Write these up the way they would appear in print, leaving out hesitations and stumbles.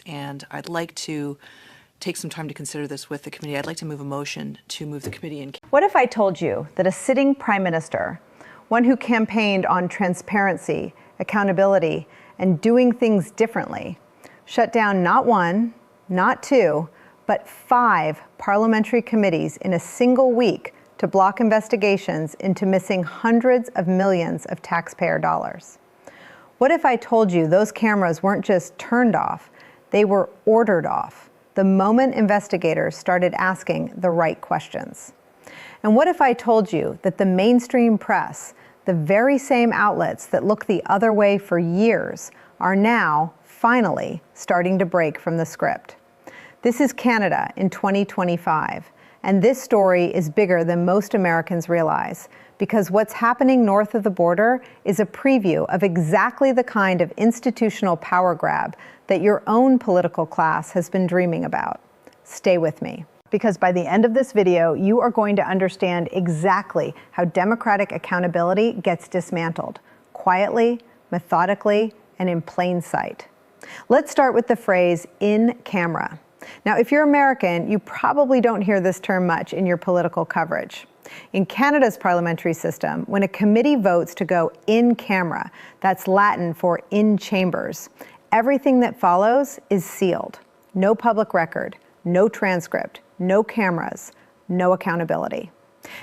And I'd like to take some time to consider this with the committee. I'd like to move a motion to move the committee in. What if I told you that a sitting prime minister, one who campaigned on transparency, accountability, and doing things differently, shut down not one, not two, but 5 parliamentary committees in a single week to block investigations into missing hundreds of millions of taxpayer dollars? What if I told you those cameras weren't just turned off, they were ordered off the moment investigators started asking the right questions? And what if I told you that the mainstream press, the very same outlets that look the other way for years, are now, finally, starting to break from the script? This is Canada in 2025, and this story is bigger than most Americans realize, because what's happening north of the border is a preview of exactly the kind of institutional power grab that your own political class has been dreaming about. Stay with me, because by the end of this video, you are going to understand exactly how democratic accountability gets dismantled, quietly, methodically, and in plain sight. Let's start with the phrase "in camera." Now, if you're American, you probably don't hear this term much in your political coverage. In Canada's parliamentary system, when a committee votes to go in camera, that's Latin for in chambers, everything that follows is sealed. No public record, no transcript, no cameras, no accountability.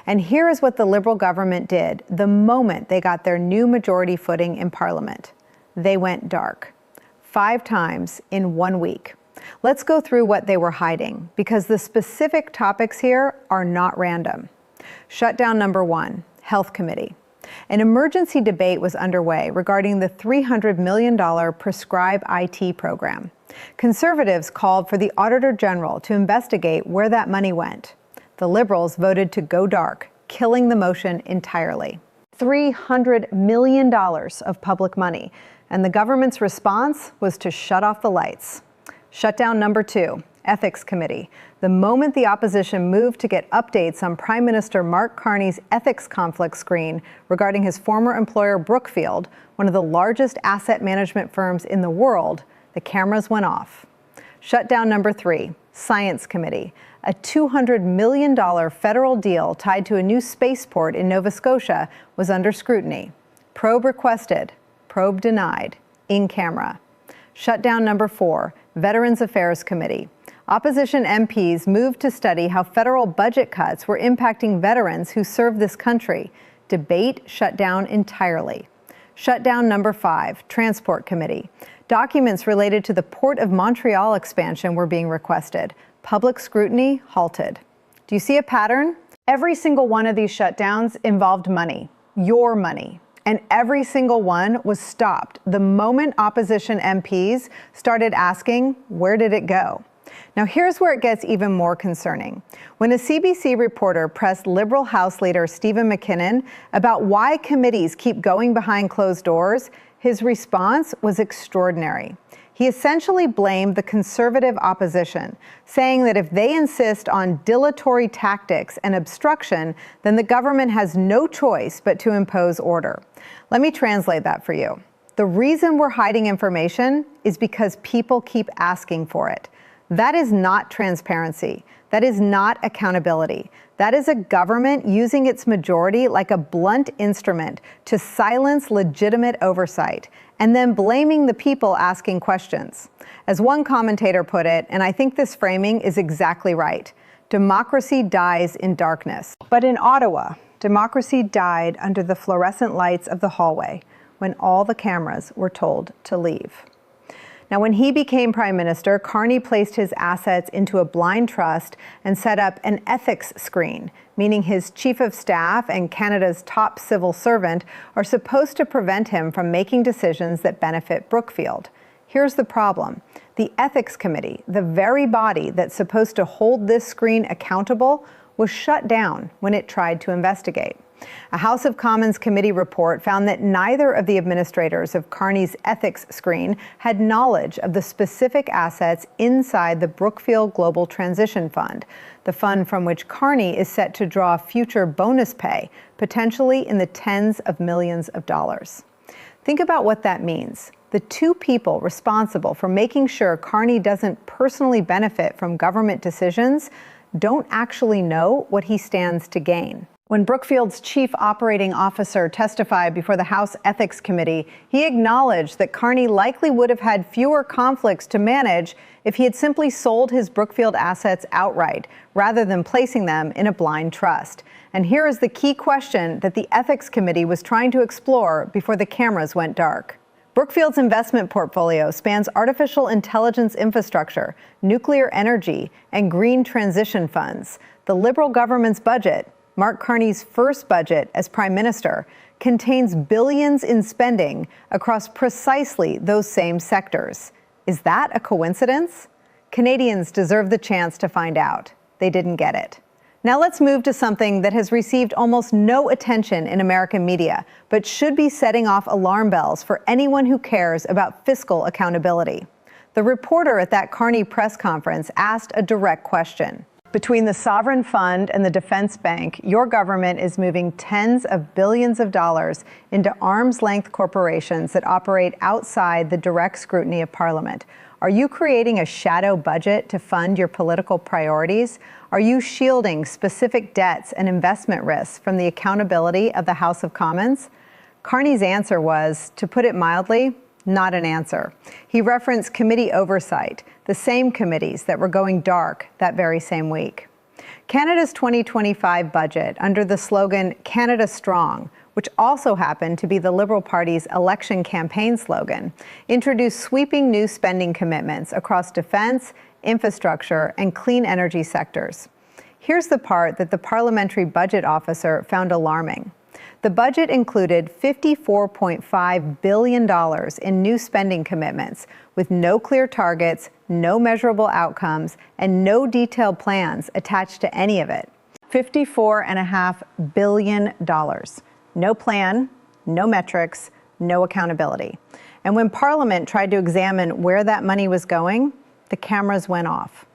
And here is what the Liberal government did the moment they got their new majority footing in Parliament. They went dark. 5 times in 1 week. Let's go through what they were hiding, because the specific topics here are not random. Shutdown number 1, Health Committee. An emergency debate was underway regarding the $300 million Prescribe IT program. Conservatives called for the Auditor General to investigate where that money went. The Liberals voted to go dark, killing the motion entirely. $300 million of public money, and the government's response was to shut off the lights. Shutdown number 2, Ethics Committee. The moment the opposition moved to get updates on Prime Minister Mark Carney's ethics conflict screen regarding his former employer Brookfield, one of the largest asset management firms in the world, the cameras went off. Shutdown number 3, Science Committee. A $200 million federal deal tied to a new spaceport in Nova Scotia was under scrutiny. Probe requested, probe denied, in camera. Shutdown number 4, Veterans Affairs Committee. Opposition MPs moved to study how federal budget cuts were impacting veterans who served this country. Debate shut down entirely. Shutdown number 5, Transport Committee. Documents related to the Port of Montreal expansion were being requested. Public scrutiny halted. Do you see a pattern? Every single one of these shutdowns involved money, your money. And every single one was stopped the moment opposition MPs started asking, where did it go? Now, here's where it gets even more concerning. When a CBC reporter pressed Liberal House Leader Stephen McKinnon about why committees keep going behind closed doors, his response was extraordinary. He essentially blamed the Conservative opposition, saying that if they insist on dilatory tactics and obstruction, then the government has no choice but to impose order. Let me translate that for you. The reason we're hiding information is because people keep asking for it. That is not transparency. That is not accountability. That is a government using its majority like a blunt instrument to silence legitimate oversight, and then blaming the people asking questions. As one commentator put it, and I think this framing is exactly right, democracy dies in darkness. But in Ottawa, democracy died under the fluorescent lights of the hallway when all the cameras were told to leave. Now, when he became Prime Minister, Carney placed his assets into a blind trust and set up an ethics screen, meaning his chief of staff and Canada's top civil servant are supposed to prevent him from making decisions that benefit Brookfield. Here's the problem. The Ethics Committee, the very body that's supposed to hold this screen accountable, was shut down when it tried to investigate. A House of Commons committee report found that neither of the administrators of Carney's ethics screen had knowledge of the specific assets inside the Brookfield Global Transition Fund, the fund from which Carney is set to draw future bonus pay, potentially in the tens of millions of dollars. Think about what that means. The two people responsible for making sure Carney doesn't personally benefit from government decisions don't actually know what he stands to gain. When Brookfield's chief operating officer testified before the House Ethics Committee, he acknowledged that Carney likely would have had fewer conflicts to manage if he had simply sold his Brookfield assets outright, rather than placing them in a blind trust. And here is the key question that the Ethics Committee was trying to explore before the cameras went dark. Brookfield's investment portfolio spans artificial intelligence infrastructure, nuclear energy, and green transition funds. The Liberal government's budget, Mark Carney's first budget as Prime Minister, contains billions in spending across precisely those same sectors. Is that a coincidence? Canadians deserve the chance to find out. They didn't get it. Now let's move to something that has received almost no attention in American media, but should be setting off alarm bells for anyone who cares about fiscal accountability. The reporter at that Carney press conference asked a direct question. Between the sovereign fund and the defense bank, your government is moving tens of billions of dollars into arm's-length corporations that operate outside the direct scrutiny of Parliament. Are you creating a shadow budget to fund your political priorities? Are you shielding specific debts and investment risks from the accountability of the House of Commons? Carney's answer was, to put it mildly, not an answer. He referenced committee oversight, the same committees that were going dark that very same week. Canada's 2025 budget, under the slogan Canada Strong, which also happened to be the Liberal Party's election campaign slogan, introduced sweeping new spending commitments across defense, infrastructure, and clean energy sectors. Here's the part that the Parliamentary Budget Officer found alarming. The budget included $54.5 billion in new spending commitments, with no clear targets, no measurable outcomes, and no detailed plans attached to any of it. $54.5 billion. No plan, no metrics, no accountability. And when Parliament tried to examine where that money was going, the cameras went off.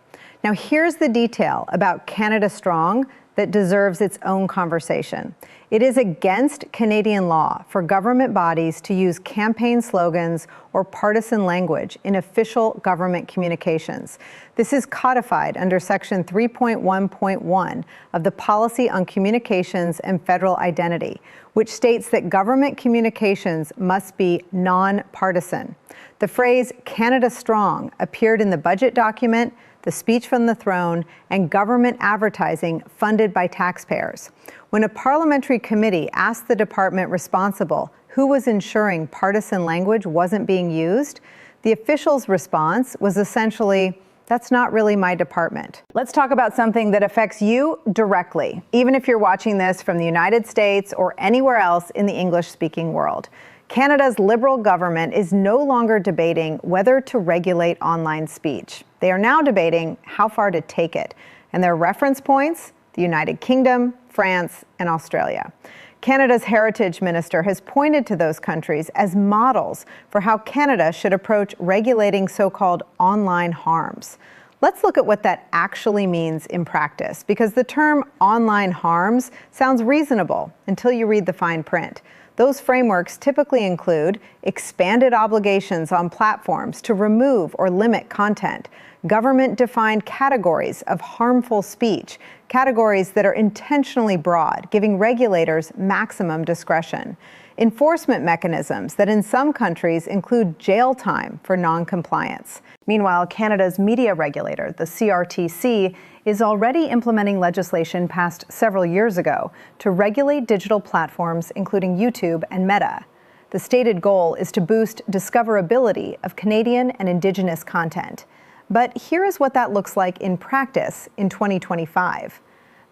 Now here's the detail about Canada Strong that deserves its own conversation. It is against Canadian law for government bodies to use campaign slogans or partisan language in official government communications. This is codified under Section 3.1.1 of the Policy on Communications and Federal Identity, which states that government communications must be non-partisan. The phrase Canada Strong appeared in the budget document, the speech from the throne, and government advertising funded by taxpayers. When a parliamentary committee asked the department responsible who was ensuring partisan language wasn't being used, the official's response was essentially, "That's not really my department." Let's talk about something that affects you directly, even if you're watching this from the United States or anywhere else in the English-speaking world. Canada's Liberal government is no longer debating whether to regulate online speech. They are now debating how far to take it, and their reference points, the United Kingdom, France, and Australia. Canada's Heritage Minister has pointed to those countries as models for how Canada should approach regulating so-called online harms. Let's look at what that actually means in practice, because the term online harms sounds reasonable until you read the fine print. Those frameworks typically include expanded obligations on platforms to remove or limit content, government-defined categories of harmful speech, categories that are intentionally broad, giving regulators maximum discretion, enforcement mechanisms that in some countries include jail time for non-compliance. Meanwhile, Canada's media regulator, the CRTC, is already implementing legislation passed several years ago to regulate digital platforms, including YouTube and Meta. The stated goal is to boost discoverability of Canadian and Indigenous content. But here is what that looks like in practice in 2025.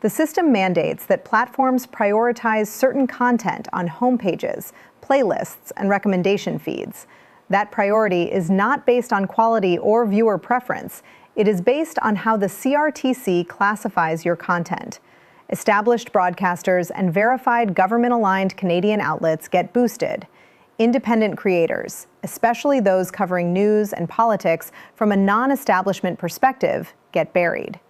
The system mandates that platforms prioritize certain content on homepages, playlists, and recommendation feeds. That priority is not based on quality or viewer preference. It is based on how the CRTC classifies your content. Established broadcasters and verified government-aligned Canadian outlets get boosted. Independent creators, especially those covering news and politics from a non-establishment perspective, get buried.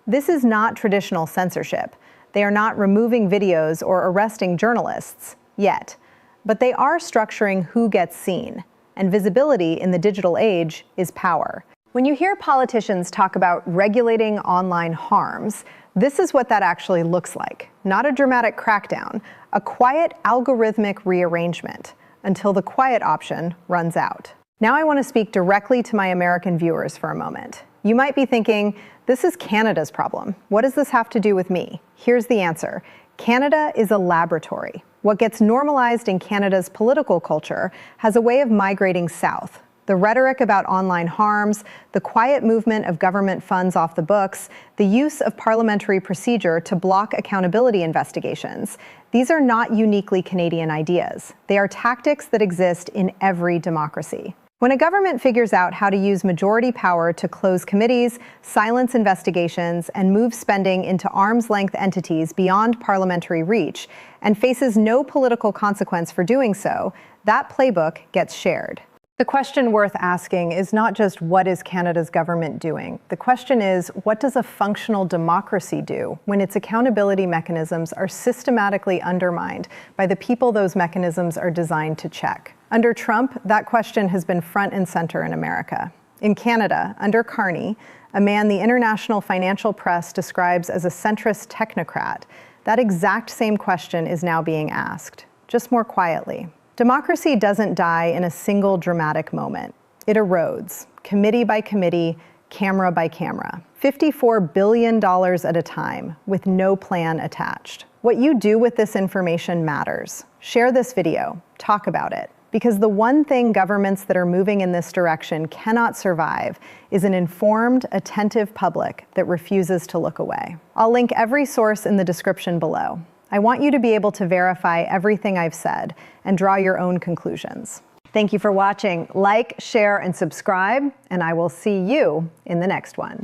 This is not traditional censorship. They are not removing videos or arresting journalists, yet. but they are structuring who gets seen. And visibility in the digital age is power. When you hear politicians talk about regulating online harms, this is what that actually looks like. Not a dramatic crackdown, a quiet algorithmic rearrangement until the quiet option runs out. Now I want to speak directly to my American viewers for a moment. You might be thinking, this is Canada's problem. What does this have to do with me? Here's the answer. Canada is a laboratory. What gets normalized in Canada's political culture has a way of migrating south. The rhetoric about online harms, the quiet movement of government funds off the books, the use of parliamentary procedure to block accountability investigations. These are not uniquely Canadian ideas. They are tactics that exist in every democracy. When a government figures out how to use majority power to close committees, silence investigations, and move spending into arm's-length entities beyond parliamentary reach, and faces no political consequence for doing so, that playbook gets shared. The question worth asking is not just what is Canada's government doing? The question is, what does a functional democracy do when its accountability mechanisms are systematically undermined by the people those mechanisms are designed to check? Under Trump, that question has been front and center in America. In Canada, under Carney, a man the international financial press describes as a centrist technocrat, that exact same question is now being asked, just more quietly. Democracy doesn't die in a single dramatic moment. It erodes, committee by committee, camera by camera, $54 billion at a time, with no plan attached. What you do with this information matters. Share this video, talk about it, because the one thing governments that are moving in this direction cannot survive is an informed, attentive public that refuses to look away. I'll link every source in the description below. I want you to be able to verify everything I've said and draw your own conclusions. Thank you for watching. Like, share, and subscribe, and I will see you in the next one.